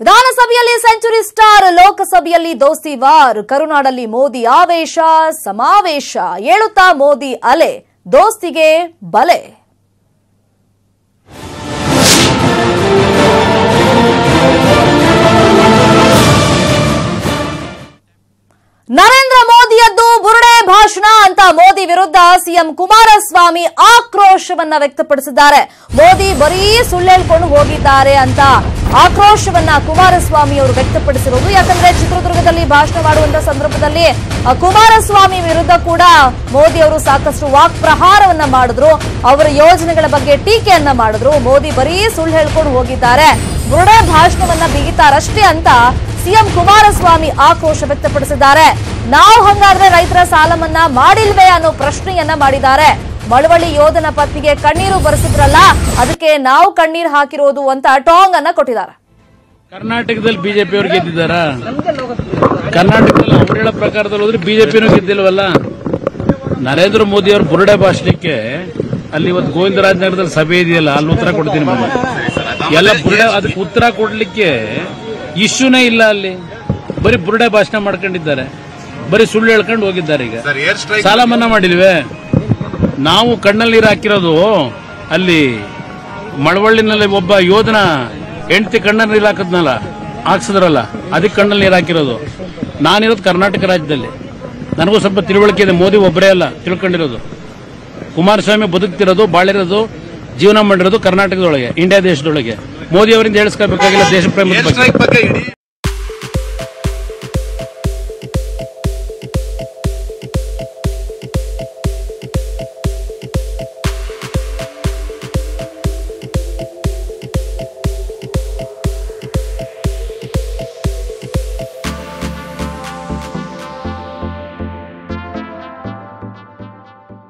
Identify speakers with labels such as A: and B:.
A: ವಿಧಾನಸಭೆಯಲ್ಲಿ century star, ಲೋಕಸಭೆಯಲ್ಲಿ ದೋಸ್ತಿ ವಾರ್, ಕರುನಾಡಲ್ಲಿ ಮೋದಿ ಆವೇಶ ಸಮಾವೇಶ, ಏಳುತ್ತಾ ಮೋದಿ ಅಲೆ, ದೋಸ್ತಿಗೆ ಬಲೆ. ನರೇಂದ್ರ ಮೋದಿಯದ್ದು ಬುರುಡೆ ಭಾಷಣ ಅಂತ ಮೋದಿ ವಿರುದ್ಧ ಸಿಎಂ ಕುಮಾರಸ್ವಾಮಿ ಆಕ್ರೋಶವನ್ನ ವ್ಯಕ್ತಪಡಿಸಿದ್ದಾರೆ. ಮೋದಿ ಬರೀ ಸುಳ್ಳು ಹೇಳ್ಕೊಂಡು ಹೋಗಿದ್ದಾರೆ ಅಂತ ಆಕ್ರೋಶವನ್ನ ಕುಮಾರಸ್ವಾಮಿ ಅವರು ವ್ಯಕ್ತಪಡಿಸಿರುವುದು. ಯಾಕಂದ್ರೆ ಚಿತ್ರದುರ್ಗದಲ್ಲಿ ಭಾಷಣ ಮಾಡುವಂತ ಸಂದರ್ಭದಲ್ಲಿ ಕುಮಾರಸ್ವಾಮಿ ವಿರುದ್ಧ ಕೂಡ ಮೋದಿ ಅವರು ಸಾಕಷ್ಟು ವಾಕ್ಪ್ರಹಾರವನ್ನ ಮಾಡಿದ್ರು. ಅವರ ಯೋಜನೆಗಳ ಬಗ್ಗೆ ಟೀಕೆಯನ್ನ ಮಾಡಿದ್ರು. ಮೋದಿ ಬರೀ ಸುಳ್ಳು ಹೇಳ್ಕೊಂಡು ಹೋಗಿದ್ದಾರೆ, ಬುರುಡೆ ಭಾಷಣವನ್ನ ಬಿಗಿತಾರಷ್ಟೇ ಅಂತ ಸಿಎಂ ಕುಮಾರಸ್ವಾಮಿ ಆಕ್ರೋಶ ವ್ಯಕ್ತಪಡಿಸಿದ್ದಾರೆ. ನಾವು ಹಂಗಾದ್ರೆ ರೈತರ ಸಾಲ ಮನ್ನಾ ಮಾಡಿಲ್ವೇ ಅನ್ನೋ ಪ್ರಶ್ನೆಯನ್ನ ಮಾಡಿದ್ದಾರೆ. ಮಳವಳ್ಳಿ ಯೋಧನ ಪತ್ನಿಗೆ ಕಣ್ಣೀರು ಬರೆಸಿದ್ರಲ್ಲ, ಅದಕ್ಕೆ ನಾವು ಕಣ್ಣೀರು ಹಾಕಿರೋದು ಅಂತ ಟಾಂಗ್ ಅನ್ನ ಕೊಟ್ಟಿದ್ದಾರೆ.
B: ಕರ್ನಾಟಕದಲ್ಲಿ ಬಿಜೆಪಿ ಅವರು ಗೆದ್ದಿದ್ದಾರಾ? ಕರ್ನಾಟಕದಲ್ಲಿ ಅವ್ರು ಹೇಳೋ ಪ್ರಕಾರದಲ್ಲಿ ಹೋದ್ರೆ ಬಿಜೆಪಿನೂ ಗೆದ್ದಿಲ್ವಲ್ಲ. ನರೇಂದ್ರ ಮೋದಿ ಅವರು ಬುರುಡೆ ಭಾಷಣಕ್ಕೆ ಅಲ್ಲಿ ಇವತ್ತು ಗೋವಿಂದರಾಜನಗರದಲ್ಲಿ ಸಭೆ ಇದೆಯಲ್ಲ, ಅಲ್ಲಿ ಉತ್ತರ ಕೊಡ್ತೀನಿ. ಎಲ್ಲ ಬುರುಡೆ, ಅದಕ್ಕೆ ಉತ್ತರ ಕೊಡ್ಲಿಕ್ಕೆ ಇಶ್ಯೂನೇ ಇಲ್ಲ. ಅಲ್ಲಿ ಬರೀ ಬುರುಡೆ ಭಾಷಣ ಮಾಡ್ಕೊಂಡಿದ್ದಾರೆ, ಬರೀ ಸುಳ್ಳು ಹೇಳ್ಕೊಂಡು ಹೋಗಿದ್ದಾರೆ. ಈಗ ಸಾಲ ಮನ್ನಾ ಮಾಡಿಲ್ವೇ? ನಾವು ಕಣ್ಣಲ್ಲಿ ನೀರು ಹಾಕಿರೋದು ಅಲ್ಲಿ ಮಳವಳ್ಳಿನಲ್ಲಿ ಒಬ್ಬ ಯೋಧನ ಹೆಂಡತಿ ಕಣ್ಣಲ್ಲಿ ನೀರು ಹಾಕಿಸಿದ್ರಲ್ಲ, ಅದಕ್ಕೆ ಕಣ್ಣಲ್ಲಿ ನೀರು ಹಾಕಿರೋದು. ನಾನಿರೋದು ಕರ್ನಾಟಕ ರಾಜ್ಯದಲ್ಲಿ, ನನಗೂ ಸ್ವಲ್ಪ ತಿಳುವಳಿಕೆ ಇದೆ. ಮೋದಿ ಒಬ್ಬರೇ ಅಲ್ಲ ತಿಳ್ಕೊಂಡಿರೋದು. ಕುಮಾರಸ್ವಾಮಿ ಬದುಕ್ತಿರೋದು, ಬಾಳಿರೋದು, ಜೀವನ ಮಾಡಿರೋದು ಕರ್ನಾಟಕದೊಳಗೆ, ಇಂಡಿಯಾ ದೇಶದೊಳಗೆ. ಮೋದಿ ಅವರಿಂದ ಹೇಳಿಸ್ಕೋಬೇಕಾಗಿಲ್ಲ ದೇಶ ಪ್ರೇಮದ ಬಗ್ಗೆ.